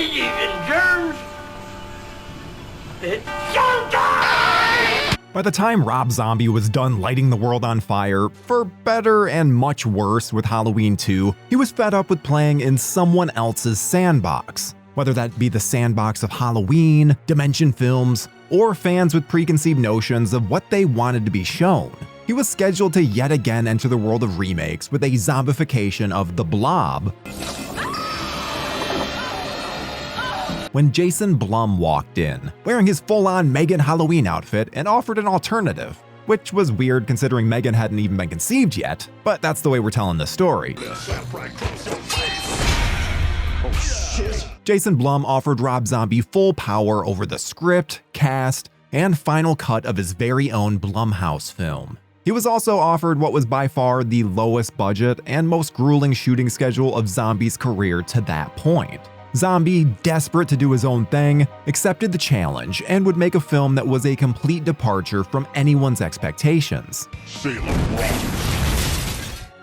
ladies and germs, it's showtime! By the time Rob Zombie was done lighting the world on fire, for better and much worse with Halloween 2, he was fed up with playing in someone else's sandbox. Whether that be the sandbox of Halloween, Dimension Films, or fans with preconceived notions of what they wanted to be shown. He was scheduled to yet again enter the world of remakes with a zombification of The Blob, when Jason Blum walked in, wearing his full-on Megan Halloween outfit and offered an alternative, which was weird considering Megan hadn't even been conceived yet, but that's the way we're telling this story. Jason Blum offered Rob Zombie full power over the script, cast, and final cut of his very own Blumhouse film. He was also offered what was by far the lowest budget and most grueling shooting schedule of Zombie's career to that point. Zombie, desperate to do his own thing, accepted the challenge and would make a film that was a complete departure from anyone's expectations.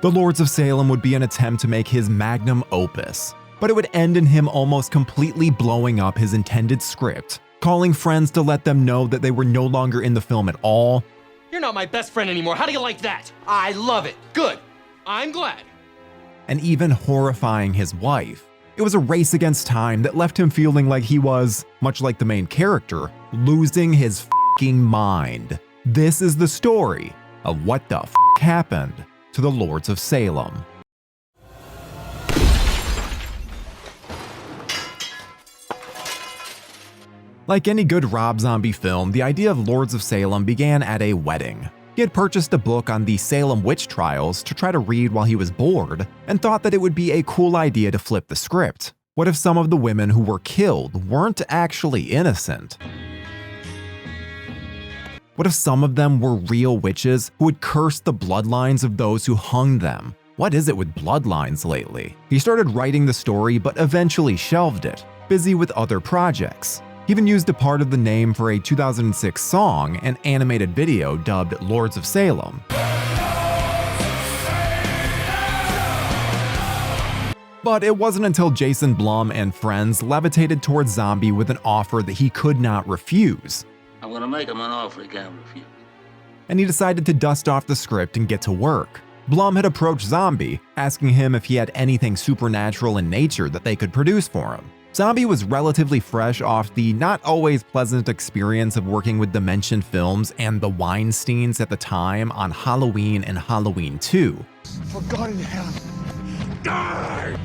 The Lords of Salem would be an attempt to make his magnum opus, but it would end in him almost completely blowing up his intended script, calling friends to let them know that they were no longer in the film at all. You're not my best friend anymore. How do you like that? I love it. Good. I'm glad. And even horrifying his wife. It was a race against time that left him feeling like he was, much like the main character, losing his f***ing mind. This is the story of what the f*** happened to the Lords of Salem. Like any good Rob Zombie film, the idea of Lords of Salem began at a wedding. He had purchased a book on the Salem witch trials to try to read while he was bored, and thought that it would be a cool idea to flip the script. What if some of the women who were killed weren't actually innocent? What if some of them were real witches who would curse the bloodlines of those who hung them? What is it with bloodlines lately? He started writing the story but eventually shelved it, busy with other projects. He even used a part of the name for a 2006 song and animated video dubbed Lords of Salem. But it wasn't until Jason Blum and friends levitated towards Zombie with an offer that he could not refuse. I'm gonna make him an offer he can't refuse. And he decided to dust off the script and get to work. Blum had approached Zombie, asking him if he had anything supernatural in nature that they could produce for him. Zombie was relatively fresh off the not always pleasant experience of working with Dimension Films and the Weinsteins at the time on Halloween and Halloween 2. For God in heaven, die!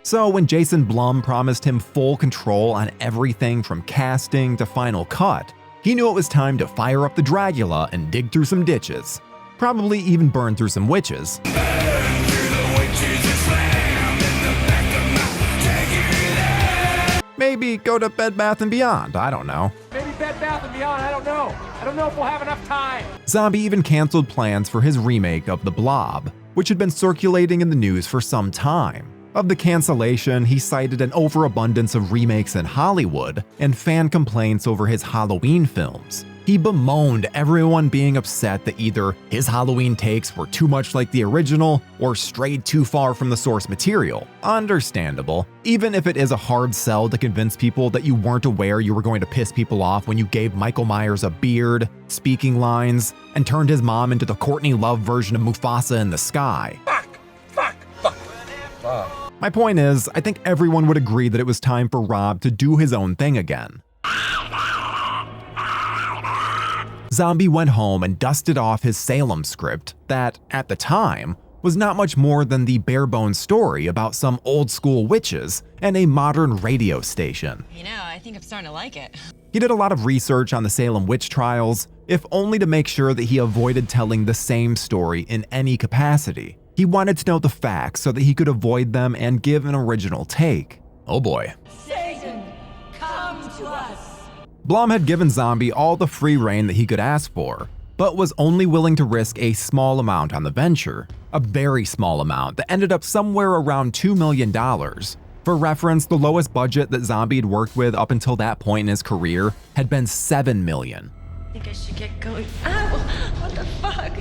So when Jason Blum promised him full control on everything from casting to final cut, he knew it was time to fire up the Dragula and dig through some ditches. Probably even burn through some witches. Maybe go to Bed Bath & Beyond, I don't know. Maybe Bed Bath & Beyond, I don't know. I don't know if we'll have enough time. Zombie even canceled plans for his remake of The Blob, which had been circulating in the news for some time. Of the cancellation, he cited an overabundance of remakes in Hollywood and fan complaints over his Halloween films. He bemoaned everyone being upset that either his Halloween takes were too much like the original or strayed too far from the source material. Understandable, even if it is a hard sell to convince people that you weren't aware you were going to piss people off when you gave Michael Myers a beard, speaking lines, and turned his mom into the Courtney Love version of Mufasa in the sky. My point is, I think everyone would agree that it was time for Rob to do his own thing again. Zombie went home and dusted off his Salem script that, at the time, was not much more than the bare-bones story about some old-school witches and a modern radio station. You know, I think I'm starting to like it. He did a lot of research on the Salem witch trials, if only to make sure that he avoided telling the same story in any capacity. He wanted to know the facts so that he could avoid them and give an original take. Oh boy. Satan, come to us. Blum had given Zombie all the free rein that he could ask for, but was only willing to risk a small amount on the venture. A very small amount that ended up somewhere around $2 million. For reference, the lowest budget that Zombie had worked with up until that point in his career had been $7 million. I think I should get going. Ow, what the fuck?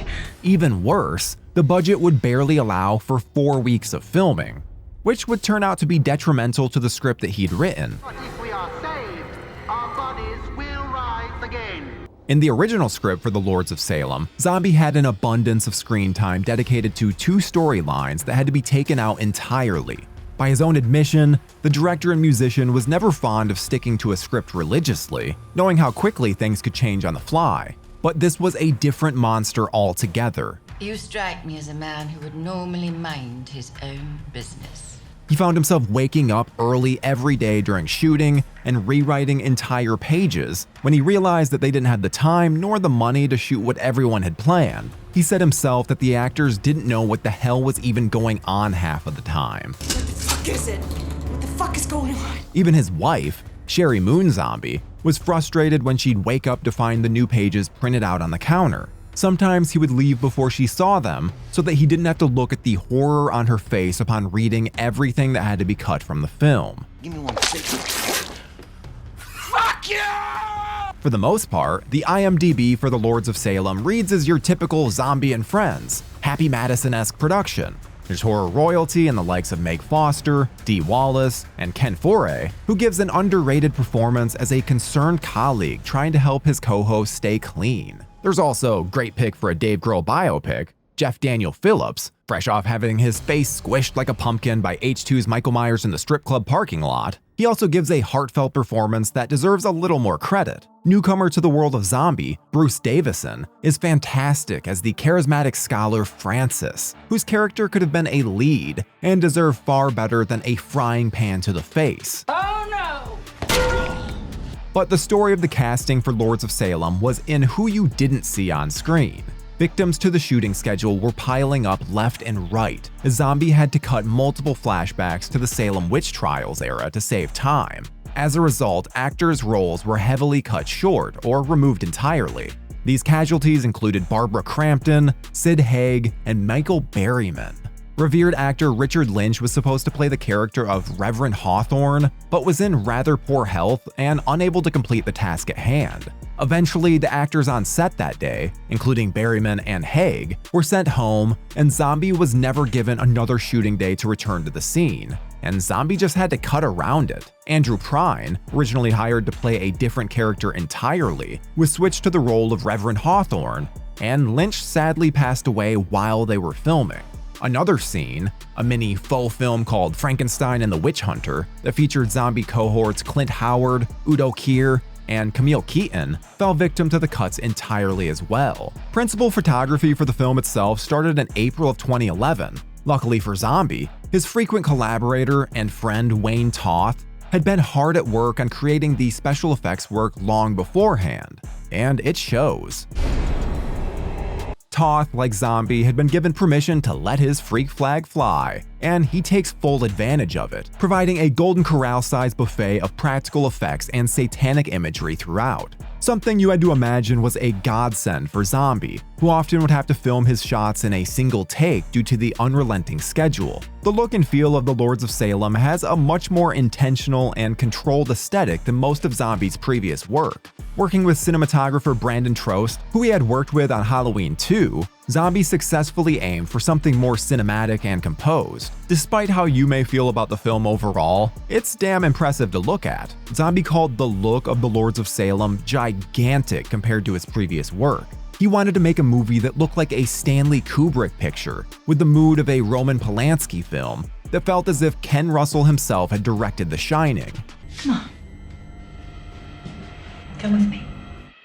Even worse, the budget would barely allow for 4 weeks of filming. which would turn out to be detrimental to the script that he'd written. But if we are saved, our bodies will rise again. In the original script for The Lords of Salem, Zombie had an abundance of screen time dedicated to 2 storylines that had to be taken out entirely. By his own admission, the director and musician was never fond of sticking to a script religiously, knowing how quickly things could change on the fly. But this was a different monster altogether. You strike me as a man who would normally mind his own business. He found himself waking up early every day during shooting and rewriting entire pages when he realized that they didn't have the time nor the money to shoot what everyone had planned. He said himself that the actors didn't know what the hell was even going on half of the time. What the fuck is it? What the fuck is going on? Even his wife, Sheri Moon Zombie, was frustrated when she'd wake up to find the new pages printed out on the counter. Sometimes he would leave before she saw them so that he didn't have to look at the horror on her face upon reading everything that had to be cut from the film. Give me 1 second. Fuck you! For the most part, the IMDb for The Lords of Salem reads as your typical Zombie and Friends, Happy Madison-esque production. There's horror royalty and the likes of Meg Foster, Dee Wallace, and Ken Foree, who gives an underrated performance as a concerned colleague trying to help his co-host stay clean. There's also great pick for a Dave Grohl biopic, Jeff Daniel Phillips, fresh off having his face squished like a pumpkin by H2's Michael Myers in the strip club parking lot. He also gives a heartfelt performance that deserves a little more credit. Newcomer to the world of Zombie, Bruce Davison, is fantastic as the charismatic scholar Francis, whose character could have been a lead and deserved far better than a frying pan to the face. Oh no! But the story of the casting for Lords of Salem was in who you didn't see on screen. Victims to the shooting schedule were piling up left and right, as Zombie had to cut multiple flashbacks to the Salem witch trials era to save time. As a result, actors' roles were heavily cut short or removed entirely. These casualties included Barbara Crampton, Sid Haig, and Michael Berryman. Revered actor Richard Lynch was supposed to play the character of Reverend Hawthorne, but was in rather poor health and unable to complete the task at hand. Eventually, the actors on set that day, including Berryman and Haig, were sent home, and Zombie was never given another shooting day to return to the scene, and Zombie just had to cut around it. Andrew Prine, originally hired to play a different character entirely, was switched to the role of Reverend Hawthorne, and Lynch sadly passed away while they were filming. Another scene, a mini faux film called Frankenstein and the Witch Hunter that featured Zombie cohorts Clint Howard, Udo Kier, and Camille Keaton, fell victim to the cuts entirely as well. Principal photography for the film itself started in April of 2011. Luckily for Zombie, his frequent collaborator and friend Wayne Toth had been hard at work on creating the special effects work long beforehand, and it shows. Toth, like Zombie, had been given permission to let his freak flag fly, and he takes full advantage of it, providing a Golden Corral-sized buffet of practical effects and satanic imagery throughout. Something you had to imagine was a godsend for Zombie, who often would have to film his shots in a single take due to the unrelenting schedule. The look and feel of the Lords of Salem has a much more intentional and controlled aesthetic than most of Zombie's previous work. Working with cinematographer Brandon Trost, who he had worked with on Halloween 2, Zombie successfully aimed for something more cinematic and composed. Despite how you may feel about the film overall, it's damn impressive to look at. Zombie called the look of the Lords of Salem gigantic compared to his previous work. He wanted to make a movie that looked like a Stanley Kubrick picture, with the mood of a Roman Polanski film, that felt as if Ken Russell himself had directed The Shining. Come on. Come with me.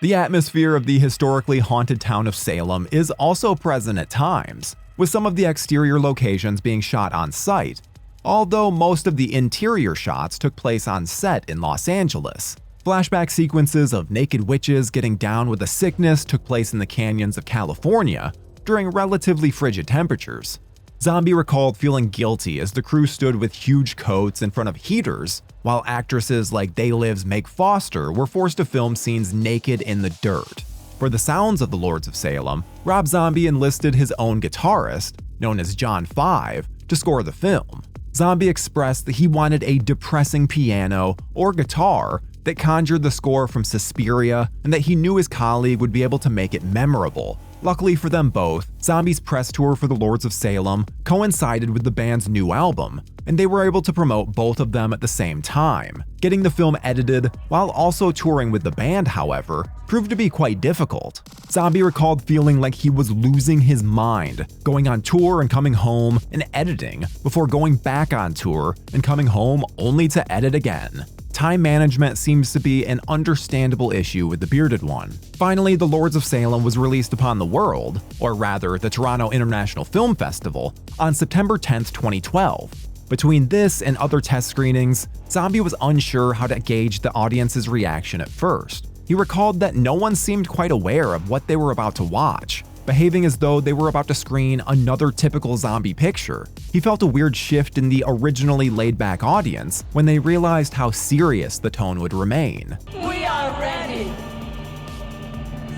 The atmosphere of the historically haunted town of Salem is also present at times, with some of the exterior locations being shot on site, although most of the interior shots took place on set in Los Angeles. Flashback sequences of naked witches getting down with a sickness took place in the canyons of California during relatively frigid temperatures. Zombie recalled feeling guilty as the crew stood with huge coats in front of heaters, while actresses like They Live's Meg Foster were forced to film scenes naked in the dirt. For the sounds of the Lords of Salem, Rob Zombie enlisted his own guitarist, known as John 5, to score the film. Zombie expressed that he wanted a depressing piano or guitar that conjured the score from Suspiria, and that he knew his colleague would be able to make it memorable. Luckily for them both, Zombie's press tour for the Lords of Salem coincided with the band's new album, and they were able to promote both of them at the same time. Getting the film edited while also touring with the band, however, proved to be quite difficult. Zombie recalled feeling like he was losing his mind, going on tour and coming home and editing, before going back on tour and coming home only to edit again. Time management seems to be an understandable issue with the bearded one. Finally, The Lords of Salem was released upon the world, or rather the Toronto International Film Festival, on September 10, 2012. Between this and other test screenings, Zombie was unsure how to gauge the audience's reaction at first. He recalled that no one seemed quite aware of what they were about to watch, behaving as though they were about to screen another typical zombie picture. He felt a weird shift in the originally laid-back audience when they realized how serious the tone would remain. We are ready.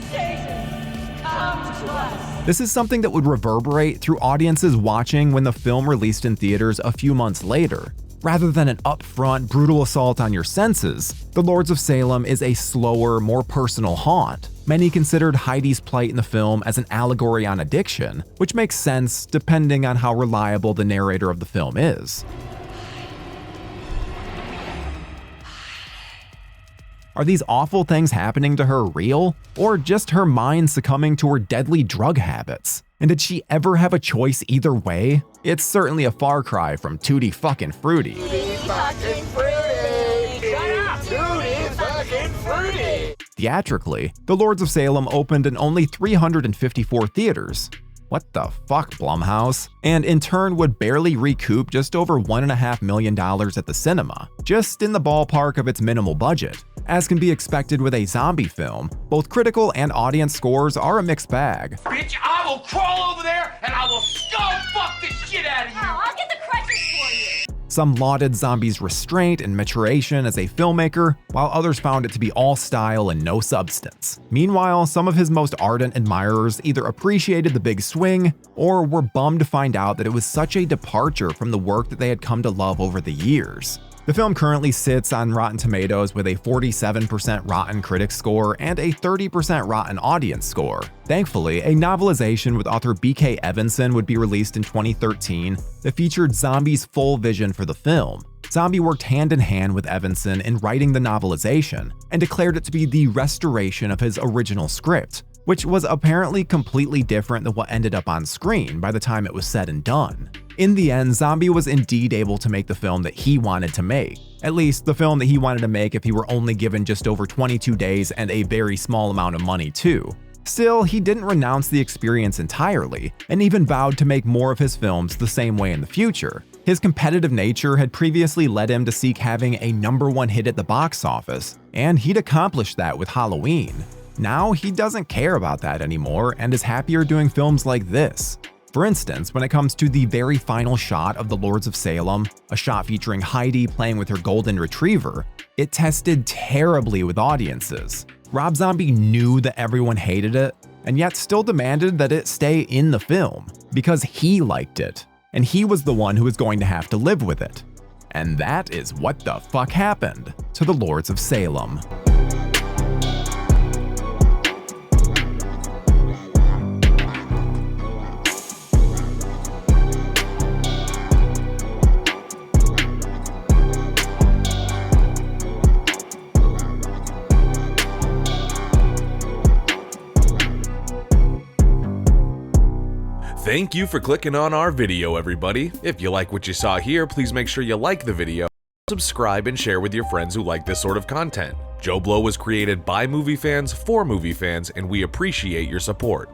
Satan, come to us. This is something that would reverberate through audiences watching when the film released in theaters a few months later. Rather than an upfront, brutal assault on your senses, The Lords of Salem is a slower, more personal haunt. Many considered Heidi's plight in the film as an allegory on addiction, which makes sense depending on how reliable the narrator of the film is. Are these awful things happening to her real, or just her mind succumbing to her deadly drug habits? And did she ever have a choice either way? It's certainly a far cry from Tutti fucking Fruity. Tutti fucking fruity. Shut up. Tutti fucking fruity. Theatrically, The Lords of Salem opened in only 354 theaters. What the fuck, Blumhouse? And in turn would barely recoup just over $1.5 million at the cinema, just in the ballpark of its minimal budget. As can be expected with a zombie film, both critical and audience scores are a mixed bag. Bitch, I will crawl over there and I will skull fuck the shit out of you! I'll get the crutches for you. Some lauded Zombie's restraint and maturation as a filmmaker, while others found it to be all style and no substance. Meanwhile, some of his most ardent admirers either appreciated the big swing, or were bummed to find out that it was such a departure from the work that they had come to love over the years. The film currently sits on Rotten Tomatoes with a 47% Rotten Critics score and a 30% Rotten Audience score. Thankfully, a novelization with author B.K. Evanson would be released in 2013 that featured Zombie's full vision for the film. Zombie worked hand in hand with Evanson in writing the novelization and declared it to be the restoration of his original script, which was apparently completely different than what ended up on screen by the time it was said and done. In the end, Zombie was indeed able to make the film that he wanted to make. At least, the film that he wanted to make if he were only given just over 22 days and a very small amount of money too. Still, he didn't renounce the experience entirely, and even vowed to make more of his films the same way in the future. His competitive nature had previously led him to seek having a #1 hit at the box office, and he'd accomplished that with Halloween. Now, he doesn't care about that anymore and is happier doing films like this. For instance, when it comes to the very final shot of The Lords of Salem, a shot featuring Heidi playing with her golden retriever, it tested terribly with audiences. Rob Zombie knew that everyone hated it, and yet still demanded that it stay in the film, because he liked it, and he was the one who was going to have to live with it. And that is what the fuck happened to The Lords of Salem. Thank you for clicking on our video, everybody. If you like what you saw here, please make sure you like the video, subscribe, and share with your friends who like this sort of content. JoBlo was created by movie fans for movie fans, and we appreciate your support.